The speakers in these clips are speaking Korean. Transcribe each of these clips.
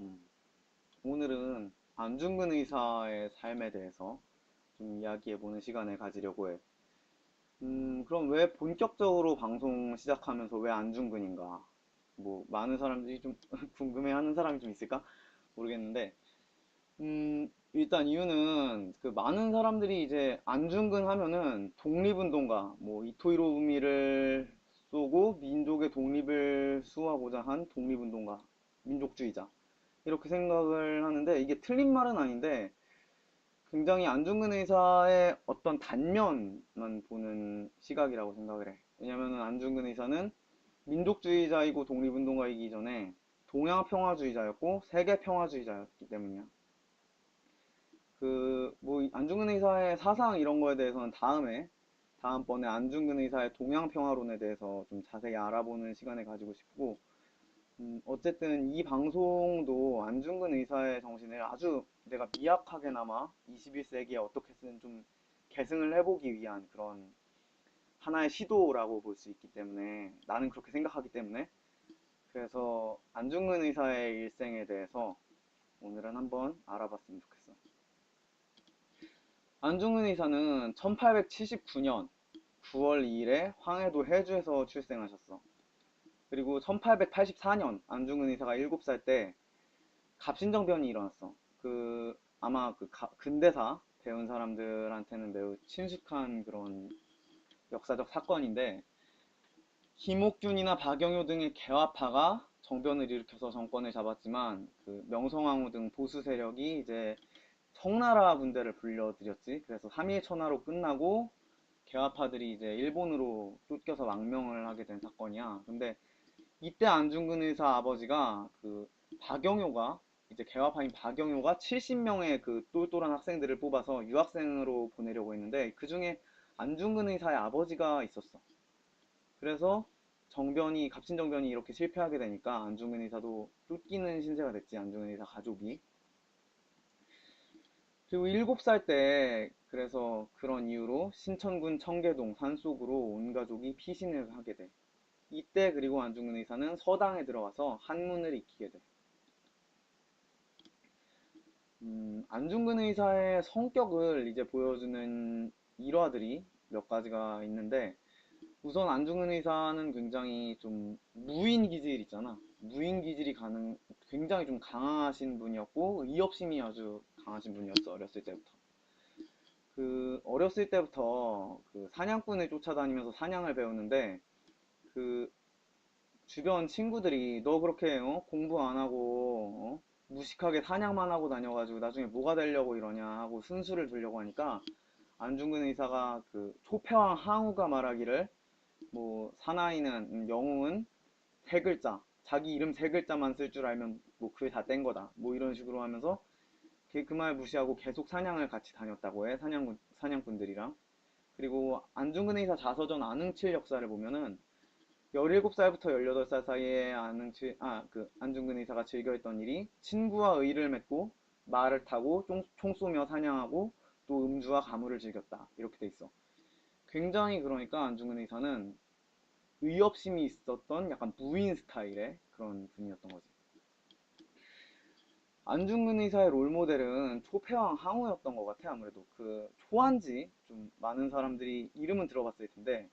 음, 오늘은 안중근 의사의 삶에 대해서 좀 이야기해보는 시간을 가지려고 해. 그럼 왜 본격적으로 방송 시작하면서 왜 안중근인가? 뭐, 많은 사람들이 좀 궁금해하는 사람이 좀 있을까? 모르겠는데, 일단 이유는 그 많은 사람들이 이제 안중근 하면은 독립운동가, 뭐, 이토 히로부미를 쏘고 민족의 독립을 수호하고자 한 독립운동가, 민족주의자. 이렇게 생각을 하는데 이게 틀린 말은 아닌데 굉장히 안중근 의사의 어떤 단면만 보는 시각이라고 생각을 해. 왜냐면은 안중근 의사는 민족주의자이고 독립운동가이기 전에 동양평화주의자였고 세계평화주의자였기 때문이야. 그 뭐 안중근 의사의 사상 이런 거에 대해서는 다음번에 안중근 의사의 동양평화론에 대해서 좀 자세히 알아보는 시간을 가지고 싶고, 어쨌든 이 방송도 안중근 의사의 정신을 아주 내가 미약하게나마 21세기에 어떻게든 좀 계승을 해보기 위한 그런 하나의 시도라고 볼 수 있기 때문에, 나는 그렇게 생각하기 때문에, 그래서 안중근 의사의 일생에 대해서 오늘은 한번 알아봤으면 좋겠어. 안중근 의사는 1879년 9월 2일에 황해도 해주에서 출생하셨어. 그리고 1884년 안중근 의사가 7살 때 갑신정변이 일어났어. 그 아마 그 근대사 배운 사람들한테는 매우 친숙한 그런 역사적 사건인데, 김옥균이나 박영효 등의 개화파가 정변을 일으켜서 정권을 잡았지만 그 명성황후 등 보수 세력이 이제 청나라 군대를 불려들였지. 그래서 3일 천하로 끝나고 개화파들이 이제 일본으로 쫓겨서 망명을 하게 된 사건이야. 근데 이때 안중근 의사 아버지가 그 박영효가 이제 개화파인 박영효가 70명의 그 똘똘한 학생들을 뽑아서 유학생으로 보내려고 했는데 그 중에 안중근 의사의 아버지가 있었어. 그래서 갑신정변이 이렇게 실패하게 되니까 안중근 의사도 쫓기는 신세가 됐지, 안중근 의사 가족이. 그리고 7살 때 그래서 그런 이유로 신천군 청계동 산속으로 온 가족이 피신을 하게 돼. 이때 그리고 안중근 의사는 서당에 들어가서 한문을 익히게 돼. 안중근 의사의 성격을 이제 보여주는 일화들이 몇 가지가 있는데, 우선 안중근 의사는 굉장히 좀 무인 기질 있잖아. 무인 기질이 굉장히 좀 강하신 분이었고, 의협심이 아주 강하신 분이었어, 어렸을 때부터. 그, 어렸을 때부터 그 사냥꾼을 쫓아다니면서 사냥을 배우는데, 그 주변 친구들이 너 그렇게 공부 안 하고 무식하게 사냥만 하고 다녀가지고 나중에 뭐가 되려고 이러냐 하고 순수를 두려고 하니까, 안중근 의사가 그 초패왕 항우가 말하기를 뭐 사나이는 영웅은 세 글자, 자기 이름 세 글자만 쓸 줄 알면 뭐 그게 다 뗀 거다, 뭐 이런 식으로 하면서 그 말 무시하고 계속 사냥을 같이 다녔다고 해. 사냥꾼들이랑. 그리고 안중근 의사 자서전 안흥칠 역사를 보면은 17살부터 18살 사이에 안중근 의사가 즐겨했던 일이 친구와 의를 맺고 말을 타고 총 쏘며 사냥하고 또 음주와 가물을 즐겼다. 이렇게 돼 있어. 굉장히 그러니까 안중근 의사는 의협심이 있었던 약간 무인 스타일의 그런 분이었던 거지. 안중근 의사의 롤모델은 초패왕 항우였던 것 같아. 아무래도 그 초안지, 좀 많은 사람들이 이름은 들어봤을 텐데,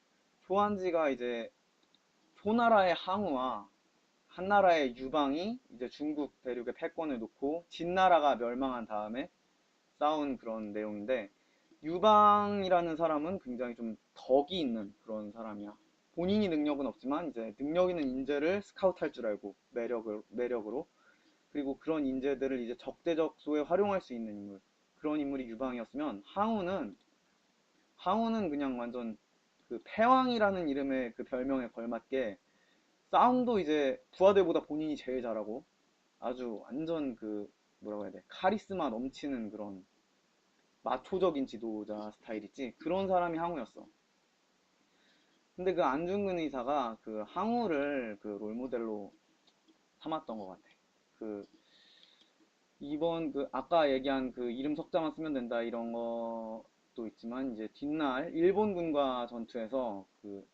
초안지가 이제 초나라의 항우와 한나라의 유방이 이제 중국 대륙의 패권을 놓고 진나라가 멸망한 다음에 싸운 그런 내용인데, 유방이라는 사람은 굉장히 좀 덕이 있는 그런 사람이야. 본인이 능력은 없지만 이제 능력 있는 인재를 스카우트할 줄 알고 매력으로, 그리고 그런 인재들을 이제 적대적소에 활용할 수 있는 인물, 그런 인물이 유방이었으면 항우는 그냥 완전 그 패왕이라는 이름의 그 별명에 걸맞게 싸움도 이제 부하들보다 본인이 제일 잘하고 아주 완전 그 뭐라고 해야 돼, 카리스마 넘치는 그런 마초적인 지도자 스타일 있지, 그런 사람이 항우였어. 근데 그 안중근 의사가 그 항우를 그 롤모델로 삼았던 것 같아. 그 이번 그 아까 얘기한 그 이름 석자만 쓰면 된다 이런 것도 있지만, 이제 뒷날 일본군과 전투에서 그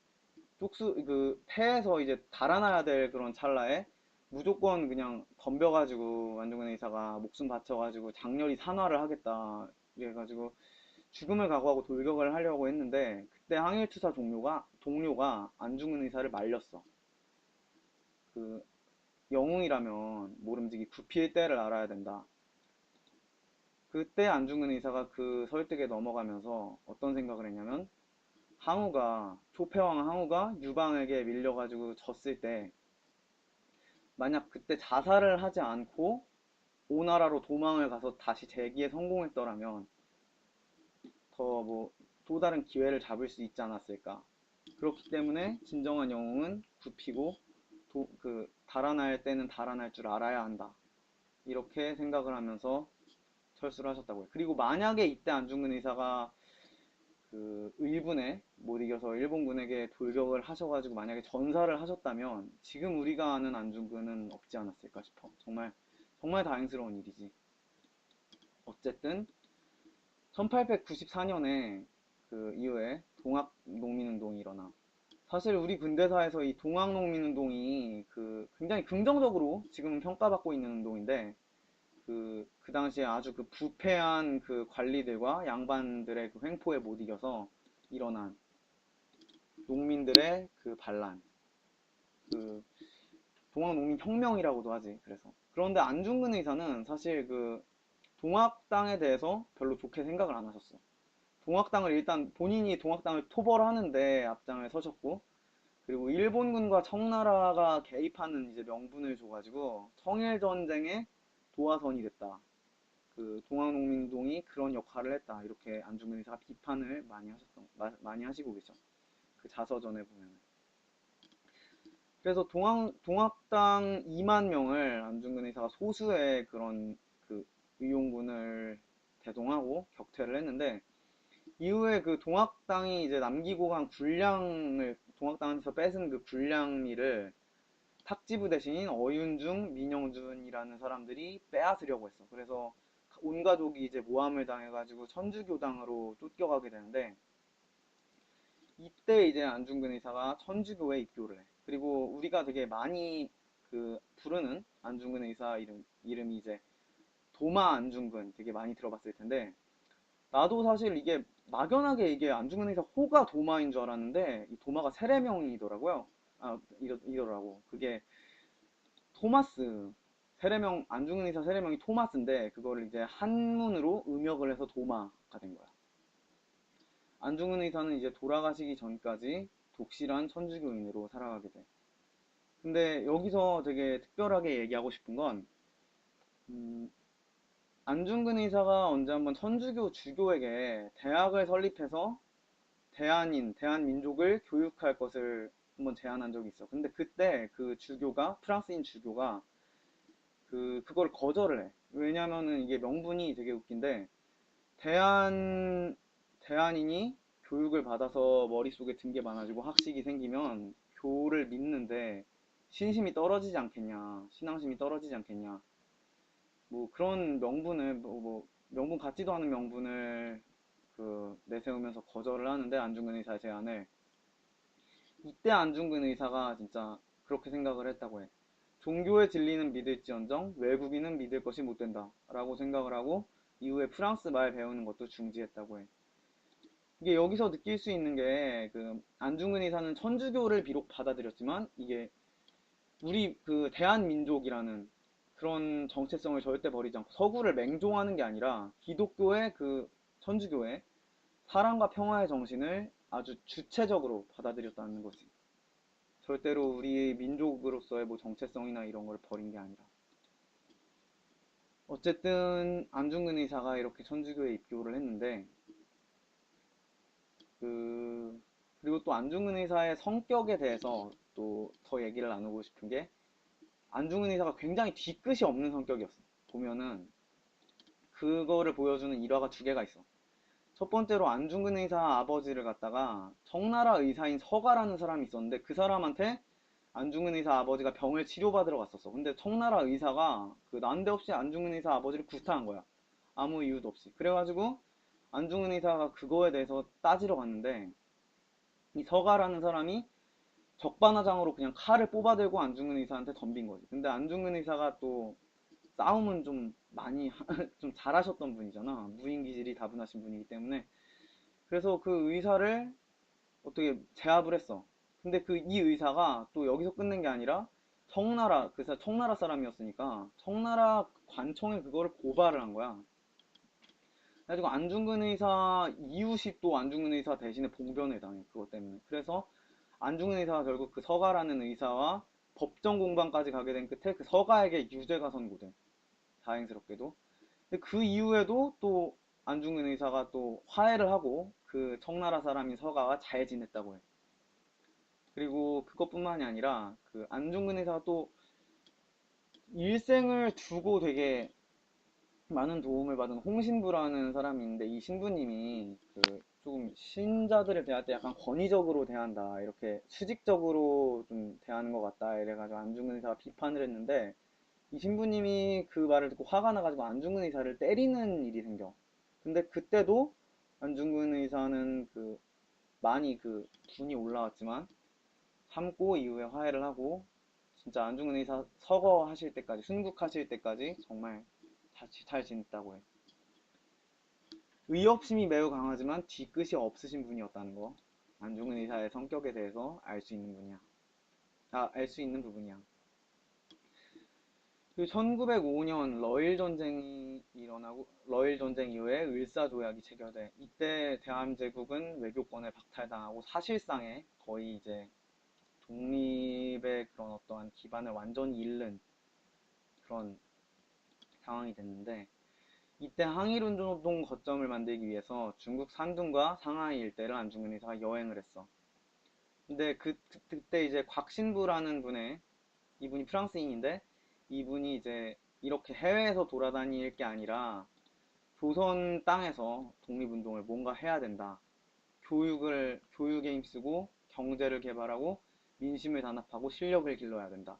패해서 이제 달아나야 될 그런 찰나에 무조건 그냥 덤벼가지고 안중근 의사가 목숨 바쳐가지고 장렬히 산화를 하겠다. 이래가지고 죽음을 각오하고 돌격을 하려고 했는데 그때 항일투사 동료가 안중근 의사를 말렸어. 그 영웅이라면 모름지기 굽힐 때를 알아야 된다. 그때 안중근 의사가 그 설득에 넘어가면서 어떤 생각을 했냐면 조폐왕 항우가 유방에게 밀려가지고 졌을 때 만약 그때 자살을 하지 않고 오나라로 도망을 가서 다시 재기에 성공했더라면 더 뭐 또 다른 기회를 잡을 수 있지 않았을까. 그렇기 때문에 진정한 영웅은 굽히고 달아날 때는 달아날 줄 알아야 한다. 이렇게 생각을 하면서 철수를 하셨다고 해요. 그리고 만약에 이때 안중근 의사가 그 의분에 못 이겨서 일본군에게 돌격을 하셔가지고 만약에 전사를 하셨다면 지금 우리가 아는 안중근은 없지 않았을까 싶어. 정말 정말 다행스러운 일이지. 어쨌든 1894년에 그 이후에 동학농민운동이 일어나. 사실 우리 근대사에서 이 동학농민운동이 그 굉장히 긍정적으로 지금은 평가받고 있는 운동인데 그 당시에 아주 그 부패한 그 관리들과 양반들의 그 횡포에 못 이겨서 일어난 농민들의 그 반란, 그 동학농민혁명이라고도 하지. 그래서 그런데 안중근 의사는 사실 그 동학당에 대해서 별로 좋게 생각을 안 하셨어. 동학당을 일단 본인이 동학당을 토벌하는데 앞장을 서셨고, 그리고 일본군과 청나라가 개입하는 이제 명분을 줘가지고 청일전쟁의 도화선이 됐다. 그 동학농민운동이 그런 역할을 했다. 이렇게 안중근 의사가 비판을 많이 하시고 계셔. 그 자서전에 보면. 그래서 동학당 2만 명을 안중근 의사가 소수의 그런 그 의용군을 대동하고 격퇴를 했는데 이후에 그 동학당이 이제 남기고 간 군량을 동학당에서 뺏은 그 군량미를 탁지부 대신인 어윤중, 민영준이라는 사람들이 빼앗으려고 했어. 그래서 온 가족이 이제 모함을 당해가지고 천주교당으로 쫓겨가게 되는데 이때 이제 안중근 의사가 천주교에 입교를 해. 그리고 우리가 되게 많이 그 부르는 안중근 의사 이름이 이제 도마 안중근 되게 많이 들어봤을 텐데 나도 사실 이게 막연하게 이게 안중근 의사 호가 도마인 줄 알았는데 이 도마가 세례명이더라고요. 이더라고. 그게 토마스 세례명 안중근 의사 세례명이 토마스인데 그거를 이제 한문으로 음역을 해서 도마가 된 거야. 안중근 의사는 이제 돌아가시기 전까지 독실한 천주교인으로 살아가게 돼. 근데 여기서 되게 특별하게 얘기하고 싶은 건 음, 안중근 의사가 언제 한번 천주교 주교에게 대학을 설립해서 대한민족을 교육할 것을 한번 제안한 적이 있어. 근데 그때 그 프랑스인 주교가 그걸 거절을 해. 왜냐면은 이게 명분이 되게 웃긴데, 대한인이 교육을 받아서 머릿속에 든 게 많아지고 학식이 생기면 교를 믿는데 신심이 떨어지지 않겠냐, 신앙심이 떨어지지 않겠냐. 뭐 그런 명분 같지도 않은 명분을 내세우면서 거절을 하는데 안중근 의사의 제안을 이때 안중근 의사가 진짜 그렇게 생각을 했다고 해. 종교의 진리는 믿을지언정 외국인은 믿을 것이 못 된다 라고 생각을 하고 이후에 프랑스 말 배우는 것도 중지했다고 해. 이게 여기서 느낄 수 있는 게 그 안중근 의사는 천주교를 비록 받아들였지만 이게 우리 그 대한민족이라는 그런 정체성을 절대 버리지 않고 서구를 맹종하는 게 아니라 기독교의 천주교의 사랑과 평화의 정신을 아주 주체적으로 받아들였다는 거지. 절대로 우리 민족으로서의 뭐 정체성이나 이런 걸 버린 게 아니라. 어쨌든 안중근 의사가 이렇게 천주교에 입교를 했는데 그리고 또 안중근 의사의 성격에 대해서 또 더 얘기를 나누고 싶은 게 안중근 의사가 굉장히 뒤끝이 없는 성격이었어. 보면은 그거를 보여주는 일화가 두 개가 있어. 첫 번째로 안중근 의사 아버지를 갖다가 청나라 의사인 서가라는 사람이 있었는데 그 사람한테 안중근 의사 아버지가 병을 치료받으러 갔었어. 근데 청나라 의사가 난데없이 안중근 의사 아버지를 구타한 거야. 아무 이유도 없이. 그래가지고 안중근 의사가 그거에 대해서 따지러 갔는데 이 서가라는 사람이 적반하장으로 그냥 칼을 뽑아들고 안중근 의사한테 덤빈 거지. 근데 안중근 의사가 또 싸움은 좀 많이 좀 잘하셨던 분이잖아. 무인 기질이 다분하신 분이기 때문에. 그래서 그 의사를 어떻게 제압을 했어. 근데 그 이 의사가 또 여기서 끝낸 게 아니라 청나라, 그래서 청나라 사람이었으니까 청나라 관청에 그거를 고발을 한 거야. 그래가지고 안중근 의사 이웃이 또 안중근 의사 대신에 봉변을 당해. 그것 때문에. 그래서 안중근 의사가 결국 그 서가라는 의사와 법정 공방까지 가게 된 끝에 그 서가에게 유죄가 선고돼. 다행스럽게도. 근데 그 이후에도 또 안중근 의사가 또 화해를 하고 그 청나라 사람인 서가와 잘 지냈다고 해. 그리고 그것뿐만이 아니라 그 안중근 의사가 또 일생을 두고 되게 많은 도움을 받은 홍신부라는 사람이 있는데 이 신부님이 그 조금 신자들을 대할 때 약간 권위적으로 대한다 이렇게 수직적으로 좀 대하는 것 같다 이래가지고 안중근 의사가 비판을 했는데 이 신부님이 그 말을 듣고 화가 나가지고 안중근 의사를 때리는 일이 생겨. 근데 그때도 안중근 의사는 그 많이 그 분이 올라왔지만 참고 이후에 화해를 하고 진짜 안중근 의사 서거하실 때까지 순국하실 때까지 정말 잘 지냈다고 해. 의협심이 매우 강하지만 뒤끝이 없으신 분이었다는 거. 안중근 의사의 성격에 대해서 알 수 있는 분이야. 알 수 있는 부분이야. 그 1905년 러일 전쟁이 일어나고 러일 전쟁 이후에 을사조약이 체결돼. 이때 대한제국은 외교권을 박탈당하고 사실상의 거의 이제 독립의 그런 어떠한 기반을 완전히 잃는 그런 상황이 됐는데 이때 항일운동 거점을 만들기 위해서 중국 산둥과 상하이 일대를 안중근 의사가 여행을 했어. 근데 그때 이제 곽신부라는 분의 이분이 프랑스인인데 이분이 이제 이렇게 해외에서 돌아다닐 게 아니라 조선 땅에서 독립운동을 뭔가 해야 된다. 교육에 힘쓰고 경제를 개발하고 민심을 단합하고 실력을 길러야 된다.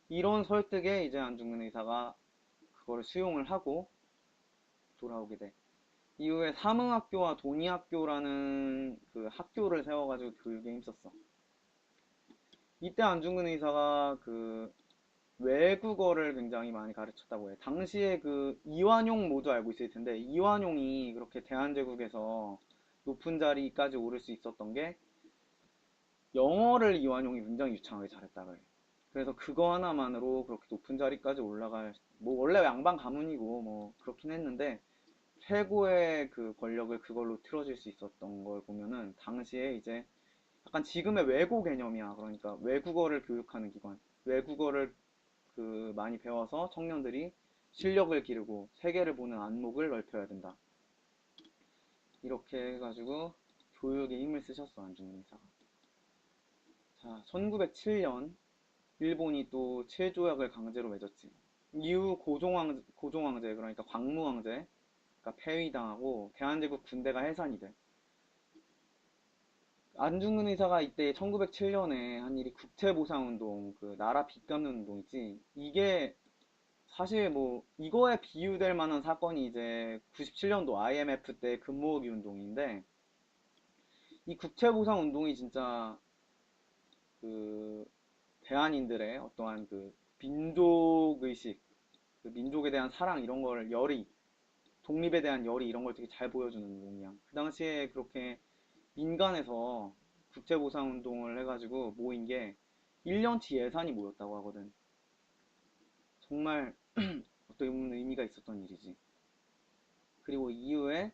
이런 설득에 이제 안중근 의사가 그거를 수용을 하고 돌아오게 돼. 이후에 삼흥학교와 동의학교라는 그 학교를 세워가지고 교육에 힘썼어. 이때 안중근 의사가 그 외국어를 굉장히 많이 가르쳤다고 해. 당시에 그 이완용 모두 알고 있을 텐데 이완용이 그렇게 대한제국에서 높은 자리까지 오를 수 있었던 게 영어를 이완용이 굉장히 유창하게 잘했다 그래. 그래서 그거 하나만으로 그렇게 높은 자리까지 올라갈 뭐 원래 양반 가문이고 뭐 그렇긴 했는데 최고의 그 권력을 그걸로 틀어질 수 있었던 걸 보면은 당시에 이제 약간 지금의 외고 개념이야. 그러니까 외국어를 교육하는 기관. 외국어를 그 많이 배워서 청년들이 실력을 기르고 세계를 보는 안목을 넓혀야 된다. 이렇게 해가지고 교육에 힘을 쓰셨어 안중근 의사가. 자, 1907년 일본이 또 7조약을 강제로 맺었지. 이후 고종황제 그러니까 광무황제가 폐위당하고 대한제국 군대가 해산이 돼. 안중근 의사가 이때 1907년에 한 일이 국채보상운동, 그 나라 빚 갚는 운동 있지. 이게 사실 뭐 이거에 비유될 만한 사건이 이제 97년도 IMF 때 금모으기 운동인데 이 국채보상 운동이 진짜 그 대한인들의 어떠한 그 민족의식, 그 민족에 대한 사랑 이런 걸 열의, 독립에 대한 열의 이런 걸 되게 잘 보여주는 운동이야. 그 당시에 그렇게 민간에서 국제보상 운동을 해가지고 모인 게 1년치 예산이 모였다고 하거든. 정말 어떻게 보면 의미가 있었던 일이지. 그리고 이후에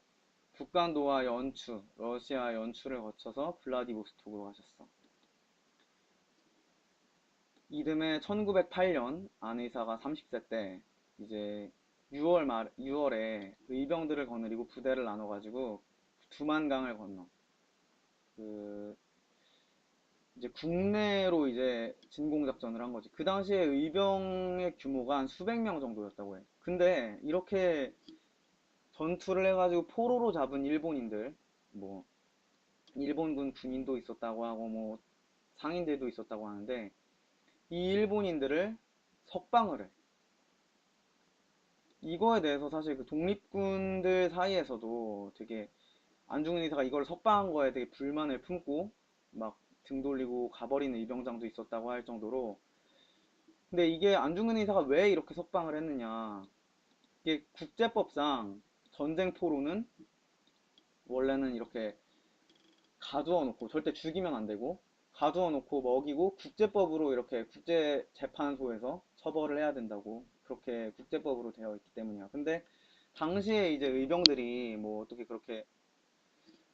북간도와 연추, 러시아 연추를 거쳐서 블라디보스톡으로 가셨어. 이듬해 1908년 안 의사가 30세 때 이제 6월에 의병들을 거느리고 부대를 나눠가지고 두만강을 건너. 그 이제 국내로 이제 진공작전을 한 거지. 그 당시에 의병의 규모가 한 수백 명 정도였다고 해. 근데 이렇게 전투를 해가지고 포로로 잡은 일본인들, 뭐 일본군 군인도 있었다고 하고 뭐 상인들도 있었다고 하는데 이 일본인들을 석방을 해. 이거에 대해서 사실 그 독립군들 사이에서도 되게 안중근 의사가 이걸 석방한 거에 되게 불만을 품고 막 등 돌리고 가버리는 의병장도 있었다고 할 정도로. 근데 이게 안중근 의사가 왜 이렇게 석방을 했느냐, 이게 국제법상 전쟁포로는 원래는 이렇게 가두어 놓고, 절대 죽이면 안 되고 가두어 놓고 먹이고 국제법으로 이렇게 국제재판소에서 처벌을 해야 된다고, 그렇게 국제법으로 되어 있기 때문이야. 근데 당시에 이제 의병들이 뭐 어떻게 그렇게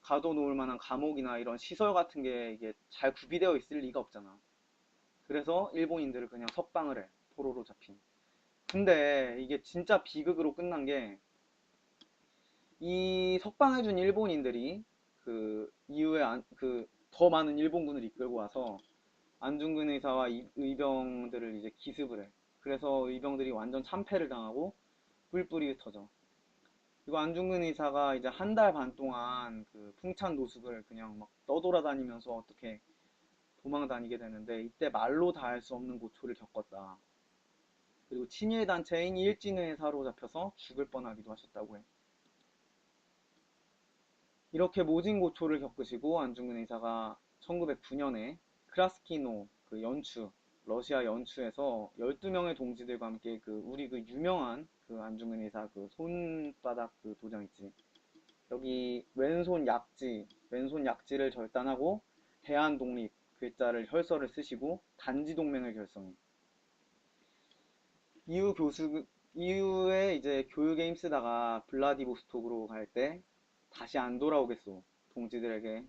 가둬 놓을 만한 감옥이나 이런 시설 같은 게 이게 잘 구비되어 있을 리가 없잖아. 그래서 일본인들을 그냥 석방을 해, 포로로 잡힌. 근데 이게 진짜 비극으로 끝난 게, 이 석방해준 일본인들이 그 이후에 그 더 많은 일본군을 이끌고 와서 안중근 의사와 의병들을 이제 기습을 해. 그래서 의병들이 완전 참패를 당하고 뿔뿔이 흩어져. 그리고 안중근 의사가 이제 한 달 반 동안 그 풍찬 노숙을 그냥 막 떠돌아다니면서 어떻게 도망 다니게 되는데, 이때 말로 다 할 수 없는 고초를 겪었다. 그리고 친일 단체인 일진회에 사로잡혀서 죽을 뻔하기도 하셨다고 해. 이렇게 모진 고초를 겪으시고 안중근 의사가 1909년에 크라스키노 그 연추, 러시아 연추에서 12명의 동지들과 함께 그 우리 그 유명한 그 안중근 의사 그 손바닥 그 도장 있지. 여기 왼손 약지를 절단하고 대한독립 글자를 혈서를 쓰시고 단지동맹을 결성해. 이후에 이제 교육에 힘쓰다가 블라디보스톡으로 갈 때 다시 안 돌아오겠소. 동지들에게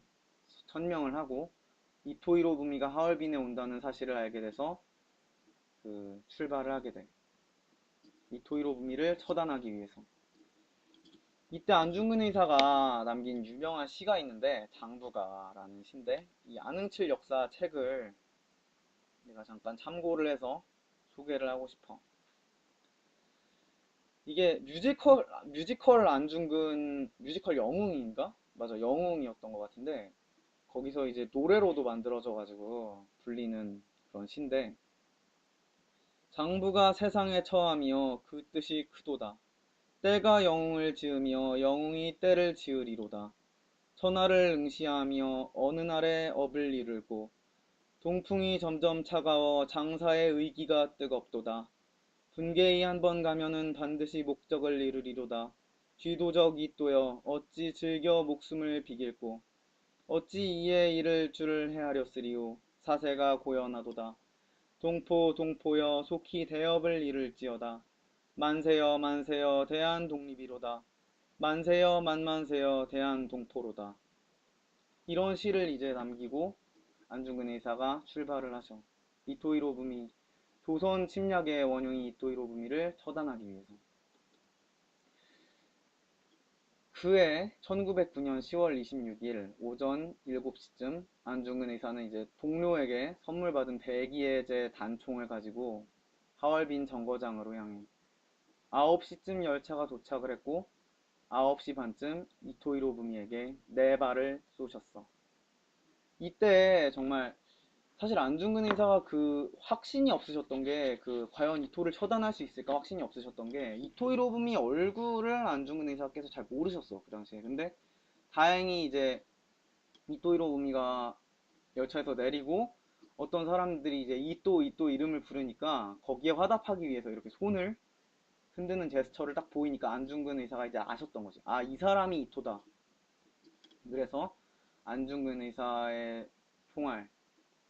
천명을 하고 이토 히로부미가 하얼빈에 온다는 사실을 알게 돼서 그 출발을 하게 돼. 이토 히로부미를 처단하기 위해서. 이때 안중근 의사가 남긴 유명한 시가 있는데, 장부가라는 시인데, 이 안흥칠 역사 책을 내가 잠깐 참고를 해서 소개를 하고 싶어. 이게 뮤지컬 안중근, 뮤지컬 영웅인가? 맞아, 영웅이었던 것 같은데, 거기서 이제 노래로도 만들어져가지고 불리는 그런 시인데, 장부가 세상에 처하며 그 뜻이 크도다. 때가 영웅을 지으며 영웅이 때를 지으리로다. 천하를 응시하며 어느 날에 업을 이룰고 동풍이 점점 차가워 장사의 의기가 뜨겁도다. 분개히 한번 가면은 반드시 목적을 이루리로다. 쥐도적 이또여 어찌 즐겨 목숨을 비길꼬 어찌 이에 이를 줄을 헤아렸으리오. 사세가 고연하도다. 동포여 속히 대업을 이룰지어다. 만세여 만세여 대한독립이로다. 만세여 만만세여 대한동포로다. 이런 시를 이제 남기고 안중근 의사가 출발을 하죠. 이토 히로부미, 조선 침략의 원흉이 이토 히로부미를 처단하기 위해서. 그해 1909년 10월 26일 오전 7시쯤 안중근 의사는 이제 동료에게 선물 받은 배기해제 단총을 가지고 하얼빈 정거장으로 향해 9시쯤 열차가 도착을 했고 9시 반쯤 이토 히로부미에게 4발을 쏘셨어. 이때 정말 사실 안중근 의사가 그 확신이 없으셨던 게, 그 과연 이토를 처단할 수 있을까 확신이 없으셨던 게, 이토 히로부미 얼굴을 안중근 의사께서 잘 모르셨어 그 당시에. 근데 다행히 이제 이토 히로부미가 열차에서 내리고 어떤 사람들이 이제 이토 이름을 부르니까 거기에 화답하기 위해서 이렇게 손을 흔드는 제스처를 딱 보이니까 안중근 의사가 이제 아셨던 거지. 아, 이 사람이 이토다. 그래서 안중근 의사의 총알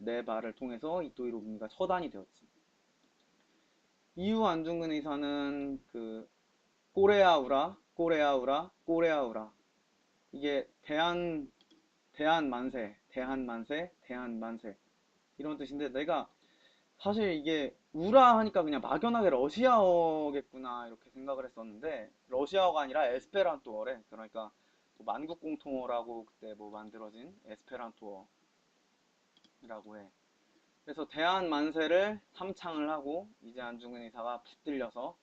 4발을 통해서 이토 히로부미가 처단이 되었지. 이후 안중근 의사는 그 꼬레아우라 이게 대한만세 이런 뜻인데, 내가 사실 이게 우라 하니까 그냥 막연하게 러시아어겠구나 이렇게 생각을 했었는데, 러시아어가 아니라 에스페란토어래. 그러니까 뭐 만국공통어라고 그때 뭐 만들어진 에스페란토어라고 해. 그래서 대한 만세를 삼창을 하고 이제 안중근 의사가 붙들려서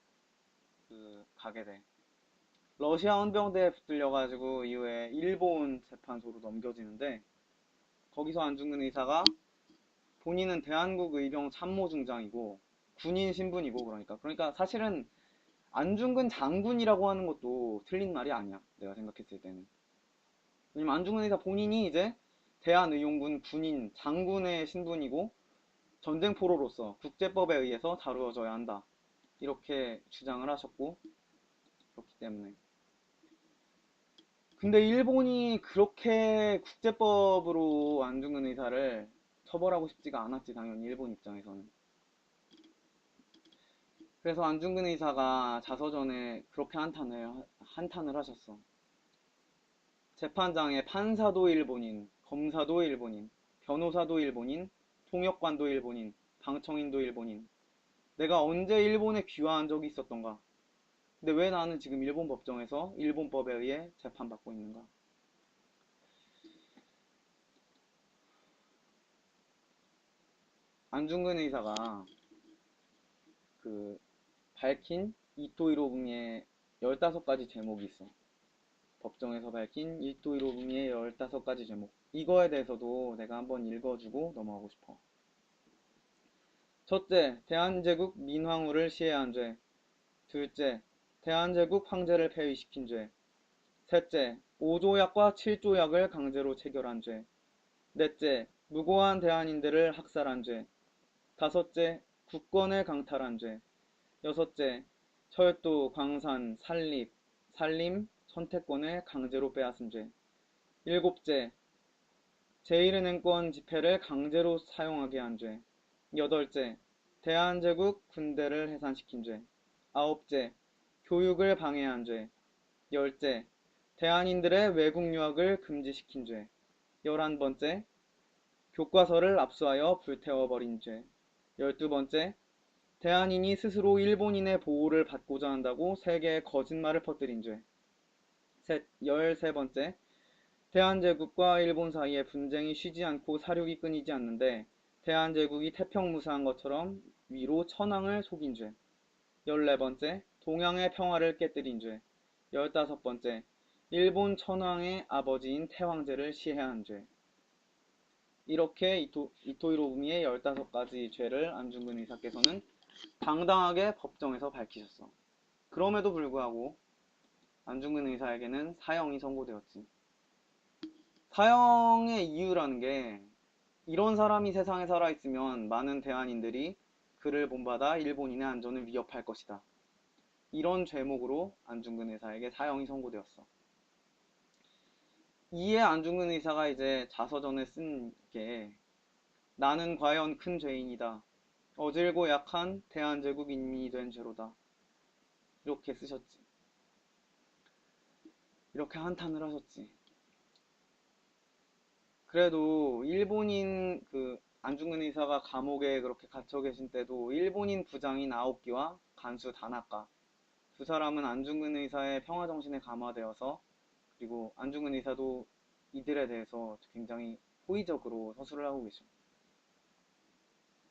그 가게 돼. 러시아 헌병대에 붙들려가지고 이후에 일본 재판소로 넘겨지는데, 거기서 안중근 의사가 본인은 대한국 의병 참모중장이고 군인 신분이고, 그러니까 사실은 안중근 장군이라고 하는 것도 틀린 말이 아니야, 내가 생각했을 때는. 왜냐면 안중근 의사 본인이 이제 대한의용군 군인 장군의 신분이고 전쟁포로로서 국제법에 의해서 다루어져야 한다. 이렇게 주장을 하셨고, 그렇기 때문에. 근데 일본이 그렇게 국제법으로 안중근 의사를 처벌하고 싶지가 않았지, 당연히 일본 입장에서는. 그래서 안중근 의사가 자서전에 그렇게 한탄을 하셨어. 재판장에 판사도 일본인, 검사도 일본인, 변호사도 일본인, 통역관도 일본인, 방청인도 일본인. 내가 언제 일본에 귀화한 적이 있었던가? 근데 왜 나는 지금 일본 법정에서 일본법에 의해 재판받고 있는가? 안중근 의사가 그 밝힌 이토 히로부미의 15가지 제목이 있어. 법정에서 밝힌 이토 히로부미의 15가지 제목. 이거에 대해서도 내가 한번 읽어주고 넘어가고 싶어. 첫째, 대한제국 민황후를 시해한 죄. 둘째, 대한제국 황제를 폐위시킨 죄. 셋째, 5조약과 7조약을 강제로 체결한 죄. 넷째, 무고한 대한인들을 학살한 죄. 다섯째, 국권을 강탈한 죄. 여섯째, 철도, 광산, 산림, 선택권을 강제로 빼앗은 죄. 일곱째, 제1은행권 지폐를 강제로 사용하게 한 죄. 여덟째, 대한제국 군대를 해산시킨 죄. 아홉째, 교육을 방해한 죄. 열째, 대한인들의 외국 유학을 금지시킨 죄. 11번째, 교과서를 압수하여 불태워버린 죄. 12번째, 대한인이 스스로 일본인의 보호를 받고자 한다고 세계에 거짓말을 퍼뜨린 죄. 13번째, 대한제국과 일본 사이에 분쟁이 쉬지 않고 사륙이 끊이지 않는데 대한제국이 태평무사한 것처럼 위로 천황을 속인 죄. 14번째, 동양의 평화를 깨뜨린 죄. 15번째, 일본 천황의 아버지인 태황제를 시해한 죄. 이렇게 이토 히로부미의 15가지 죄를 안중근 의사께서는 당당하게 법정에서 밝히셨어. 그럼에도 불구하고 안중근 의사에게는 사형이 선고되었지. 사형의 이유라는 게 이런 사람이 세상에 살아있으면 많은 대한인들이 그를 본받아 일본인의 안전을 위협할 것이다. 이런 죄목으로 안중근 의사에게 사형이 선고되었어. 이에 안중근 의사가 이제 자서전에 쓴 게 나는 과연 큰 죄인이다. 어질고 약한 대한제국 인민이 된 죄로다. 이렇게 쓰셨지. 이렇게 한탄을 하셨지. 그래도 일본인 안중근 의사가 감옥에 그렇게 갇혀 계신 때도 일본인 부장인 아오키와 간수 다나카 두 사람은 안중근 의사의 평화정신에 감화되어서 그리고 안중근 의사도 이들에 대해서 굉장히 호의적으로 서술을 하고 계셔.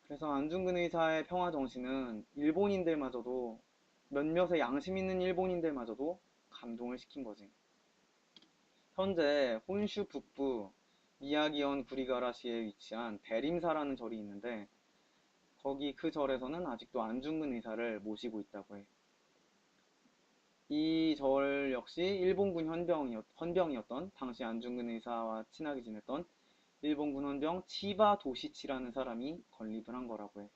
그래서 안중근 의사의 평화정신은 일본인들마저도 몇몇의 양심 있는 일본인들마저도 감동을 시킨 거지. 현재 혼슈 북부 미야기현 구리가라시에 위치한 대림사라는 절이 있는데 거기 그 절에서는 아직도 안중근 의사를 모시고 있다고 해. 이 절 역시 일본군 헌병이었던 당시 안중근 의사와 친하게 지냈던 일본군 헌병 치바 도시치라는 사람이 건립을 한 거라고 해.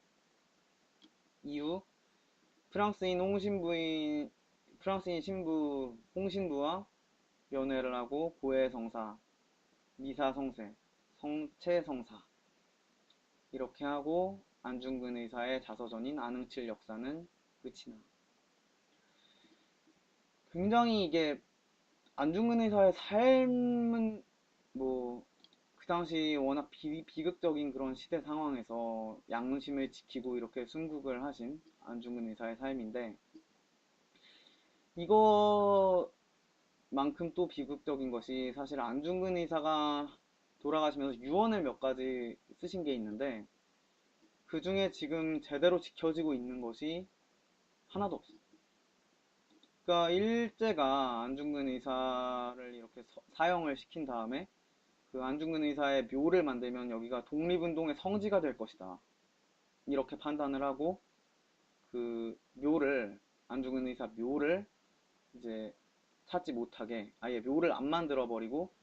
이후 프랑스인 신부 홍신부와 연애를 하고 고해성사, 미사성세, 성체성사 이렇게 하고 안중근 의사의 자서전인 안흥칠 역사는 끝이 나. 굉장히 이게 안중근 의사의 삶은 뭐 그 당시 워낙 비극적인 그런 시대 상황에서 양심을 지키고 이렇게 순국을 하신 안중근 의사의 삶인데 이거만큼 또 비극적인 것이 사실 안중근 의사가 돌아가시면서 유언을 몇 가지 쓰신 게 있는데 그 중에 지금 제대로 지켜지고 있는 것이 하나도 없어. 그러니까 일제가 안중근 의사를 이렇게 사형을 시킨 다음에 그 안중근 의사의 묘를 만들면 여기가 독립운동의 성지가 될 것이다. 이렇게 판단을 하고 그 묘를 안중근 의사 묘를 이제 찾지 못하게 아예 묘를 안 만들어 버리고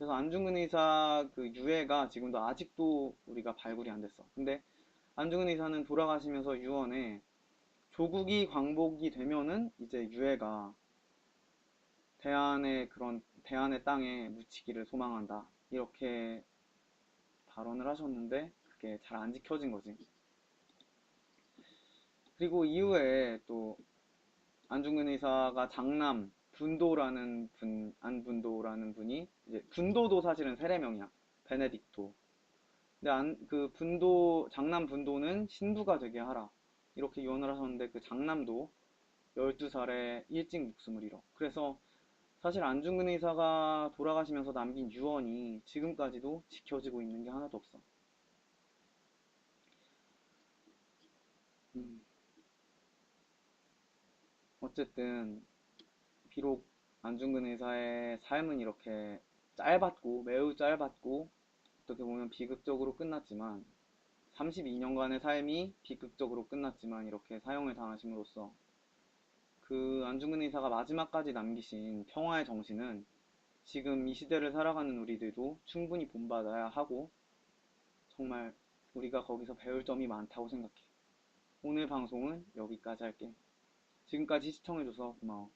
그래서 안중근 의사 그 유해가 지금도 아직도 우리가 발굴이 안 됐어. 근데 안중근 의사는 돌아가시면서 유언에 조국이 광복이 되면은 이제 유해가 대한의 땅에 묻히기를 소망한다. 이렇게 발언을 하셨는데 그게 잘 안 지켜진 거지. 그리고 이후에 또 안중근 의사가 장남 안분도라는 분이 이제 분도도 사실은 세례명이야. 베네딕토. 근데 그 장남 분도는 신부가 되게 하라. 이렇게 유언을 하셨는데 그 장남도 12살에 일찍 목숨을 잃어. 그래서 사실 안중근 의사가 돌아가시면서 남긴 유언이 지금까지도 지켜지고 있는 게 하나도 없어. 음, 어쨌든 비록 안중근 의사의 삶은 이렇게 짧았고 매우 짧았고 어떻게 보면 비극적으로 끝났지만 32년간의 삶이 비극적으로 끝났지만 이렇게 사형을 당하심으로써 그 안중근 의사가 마지막까지 남기신 평화의 정신은 지금 이 시대를 살아가는 우리들도 충분히 본받아야 하고 정말 우리가 거기서 배울 점이 많다고 생각해. 오늘 방송은 여기까지 할게. 지금까지 시청해줘서 고마워.